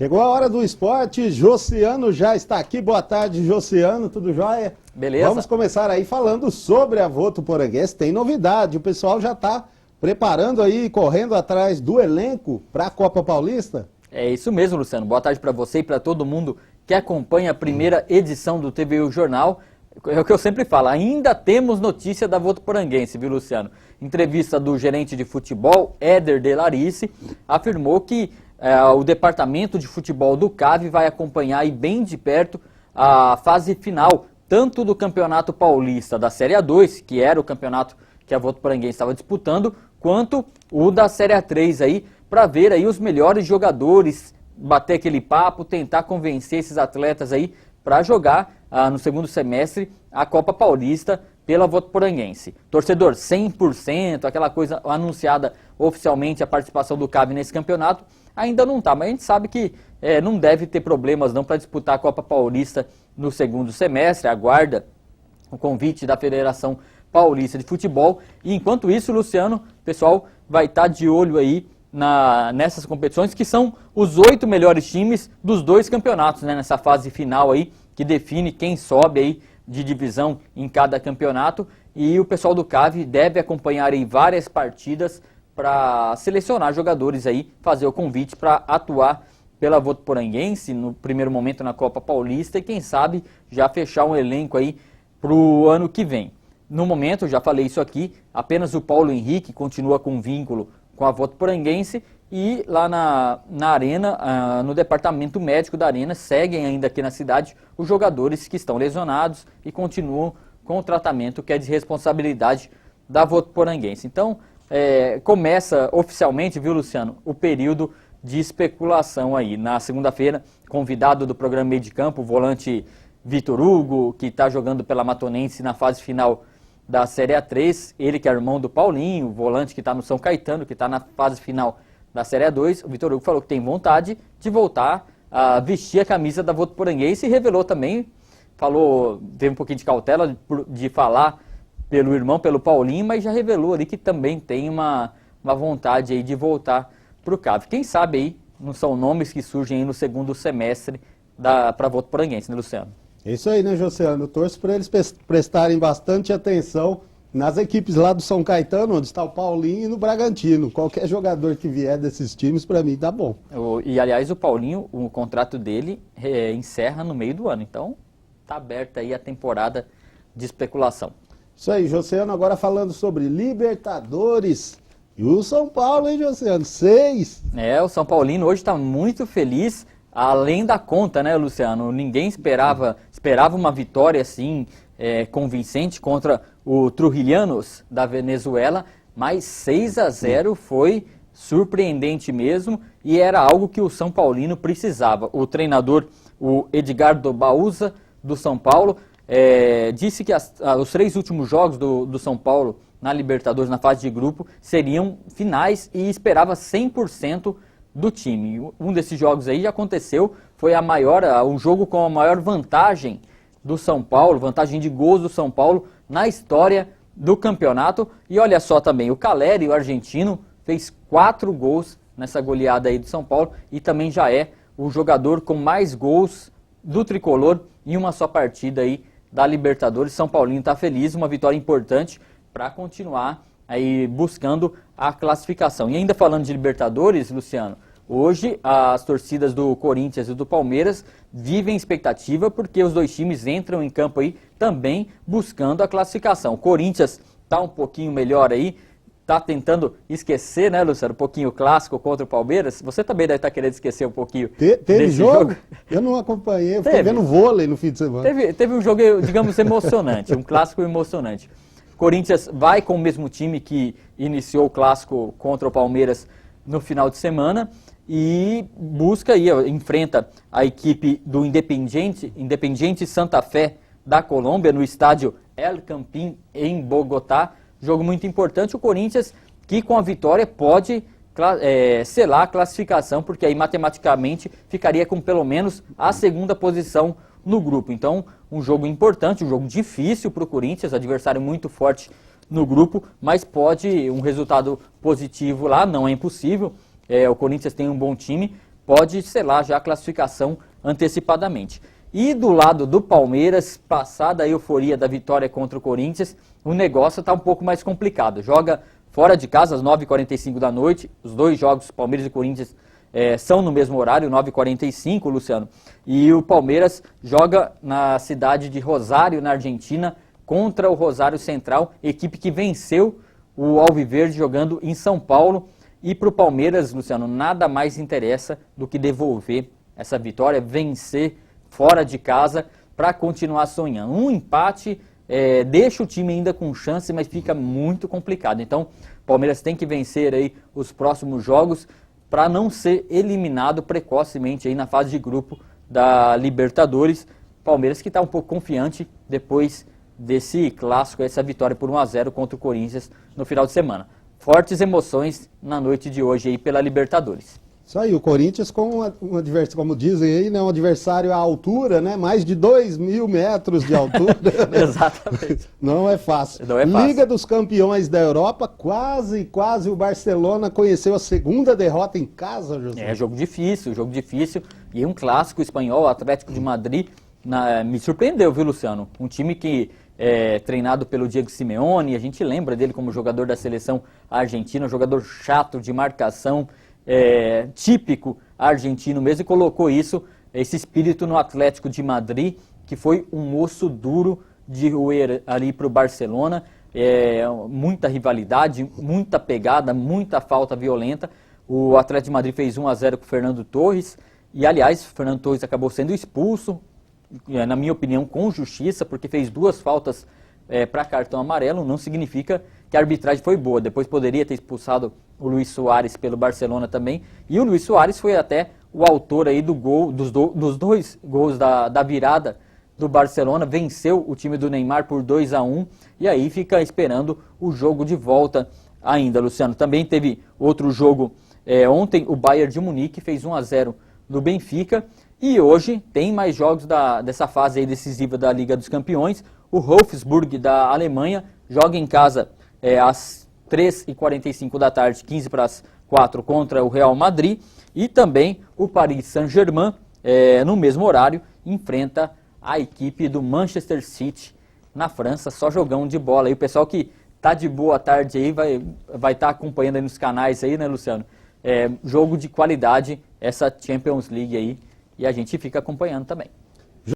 Chegou a hora do esporte, Josiano já está aqui. Boa tarde, Josiano, tudo jóia? Beleza. Vamos começar aí falando sobre a Votuporanguense. Tem novidade, o pessoal já está preparando aí, correndo atrás do elenco para a Copa Paulista? É isso mesmo, Luciano. Boa tarde para você e para todo mundo que acompanha a primeira edição do TVU Jornal. É o que eu sempre falo, ainda temos notícia da Votuporanguense, viu, Luciano? Entrevista do gerente de futebol, Éder de Larice, afirmou que o departamento de futebol do CAV vai acompanhar aí bem de perto a fase final, tanto do Campeonato Paulista da Série A2, que era o campeonato que a Votuporanguense estava disputando, quanto o da Série A3 aí, para ver aí os melhores jogadores, bater aquele papo, tentar convencer esses atletas aí para jogar no segundo semestre a Copa Paulista pela Votuporanguense. Torcedor, 100%, aquela coisa anunciada oficialmente a participação do CAV nesse campeonato, ainda não está, mas a gente sabe que não deve ter problemas não para disputar a Copa Paulista no segundo semestre, aguarda o convite da Federação Paulista de Futebol. E enquanto isso, Luciano, o pessoal vai estar de olho aí nessas competições, que são os 8 melhores times dos dois campeonatos, né, nessa fase final aí, que define quem sobe aí de divisão em cada campeonato. E o pessoal do CAV deve acompanhar aí várias partidas para selecionar jogadores aí, fazer o convite para atuar pela Votuporanguense no primeiro momento na Copa Paulista e quem sabe já fechar um elenco aí para o ano que vem. No momento, já falei isso aqui, apenas o Paulo Henrique continua com vínculo com a Votuporanguense e lá na Arena, no departamento médico da Arena, seguem ainda aqui na cidade os jogadores que estão lesionados e continuam com o tratamento que é de responsabilidade da Votuporanguense. Então, começa oficialmente, viu, Luciano, o período de especulação aí. Na segunda-feira, convidado do programa Meio de Campo, o volante Vitor Hugo, que está jogando pela Matonense na fase final da Série A3, ele que é irmão do Paulinho, o volante que está no São Caetano, que está na fase final da Série A2, o Vitor Hugo falou que tem vontade de voltar a vestir a camisa da Votuporanguense e revelou também, teve um pouquinho de cautela de falar pelo irmão, pelo Paulinho, mas já revelou ali que também tem uma vontade aí de voltar para o CAV. Quem sabe aí não são nomes que surgem aí no segundo semestre para a Votuporanguense, né, Luciano? É isso aí, né, Josiano? Eu torço para eles prestarem bastante atenção nas equipes lá do São Caetano, onde está o Paulinho, e no Bragantino. Qualquer jogador que vier desses times, para mim, tá bom. E, aliás, o Paulinho, o contrato dele encerra no meio do ano. Então, tá aberta aí a temporada de especulação. Isso aí, Josiano, agora falando sobre Libertadores. E o São Paulo, hein, Josiano? 6! O São Paulino hoje está muito feliz, além da conta, né, Luciano? Ninguém esperava uma vitória assim, convincente contra o Trujillianos da Venezuela, mas 6-0 foi surpreendente mesmo e era algo que o São Paulino precisava. O treinador, o Edgardo Bauza, do São Paulo, disse que os 3 últimos jogos do São Paulo na Libertadores, na fase de grupo, seriam finais e esperava 100% do time. Um desses jogos aí já aconteceu, foi um jogo com a maior vantagem do São Paulo, vantagem de gols do São Paulo na história do campeonato. E olha só também, o Caleri, o argentino, fez 4 gols nessa goleada aí do São Paulo e também já é o jogador com mais gols do tricolor em uma só partida aí da Libertadores. São Paulinho está feliz, uma vitória importante para continuar aí buscando a classificação. E ainda falando de Libertadores, Luciano, hoje as torcidas do Corinthians e do Palmeiras vivem expectativa porque os dois times entram em campo aí também buscando a classificação. O Corinthians está um pouquinho melhor aí, está tentando esquecer, né, Luciano, um pouquinho o clássico contra o Palmeiras. Você também deve estar querendo esquecer um pouquinho Teve jogo? Eu não acompanhei, eu fiquei vendo vôlei no fim de semana. Teve um jogo, digamos, emocionante, um clássico emocionante. Corinthians vai com o mesmo time que iniciou o clássico contra o Palmeiras no final de semana e enfrenta a equipe do Independiente Santa Fé da Colômbia no estádio El Campín em Bogotá. Jogo muito importante, o Corinthians que com a vitória pode selar a classificação, porque aí matematicamente ficaria com pelo menos a segunda posição no grupo. Então, um jogo importante, um jogo difícil para o Corinthians, adversário muito forte no grupo, mas pode um resultado positivo lá, não é impossível. O Corinthians tem um bom time, pode selar já a classificação antecipadamente. E do lado do Palmeiras, passada a euforia da vitória contra o Corinthians, o negócio está um pouco mais complicado. Joga fora de casa às 9h45 da noite, os dois jogos, Palmeiras e Corinthians, são no mesmo horário, 9h45, Luciano. E o Palmeiras joga na cidade de Rosário, na Argentina, contra o Rosário Central, equipe que venceu o Alviverde jogando em São Paulo. E para o Palmeiras, Luciano, nada mais interessa do que devolver essa vitória, vencer fora de casa para continuar sonhando. Um empate deixa o time ainda com chance, mas fica muito complicado. Então, o Palmeiras tem que vencer aí os próximos jogos para não ser eliminado precocemente aí na fase de grupo da Libertadores. Palmeiras que está um pouco confiante depois desse clássico, essa vitória por 1-0 contra o Corinthians no final de semana. Fortes emoções na noite de hoje aí pela Libertadores. Isso aí, o Corinthians com um adversário, como dizem aí, né, um adversário à altura, né, mais de 2.000 metros de altura. Exatamente. Não é fácil. Não é fácil. Liga dos Campeões da Europa, quase o Barcelona conheceu a segunda derrota em casa, José. Jogo difícil. E um clássico espanhol, Atlético de Madrid, me surpreendeu, viu, Luciano? Um time que treinado pelo Diego Simeone, a gente lembra dele como jogador da seleção argentina, um jogador chato de marcação, típico argentino mesmo, e colocou esse espírito no Atlético de Madrid, que foi um moço duro de roer ali para o Barcelona, muita rivalidade, muita pegada, muita falta violenta. O Atlético de Madrid fez 1-0 com o Fernando Torres, e aliás, o Fernando Torres acabou sendo expulso, na minha opinião, com justiça, porque fez 2 faltas para cartão amarelo. Não significa que a arbitragem foi boa. Depois poderia ter expulsado o Luis Soares pelo Barcelona também. E o Luis Soares foi até o autor aí dos 2 gols da virada do Barcelona. Venceu o time do Neymar por 2-1. E aí fica esperando o jogo de volta ainda, Luciano. Também teve outro jogo ontem. O Bayern de Munique fez 1-0 no Benfica. E hoje tem mais jogos dessa fase aí decisiva da Liga dos Campeões. O Wolfsburg da Alemanha joga em casa às 3h45 da tarde, 15:45, contra o Real Madrid. E também o Paris Saint-Germain, no mesmo horário, enfrenta a equipe do Manchester City na França. Só jogão de bola. E o pessoal que tá de boa tarde aí vai estar acompanhando aí nos canais aí, né, Luciano? Jogo de qualidade, essa Champions League aí. E a gente fica acompanhando também.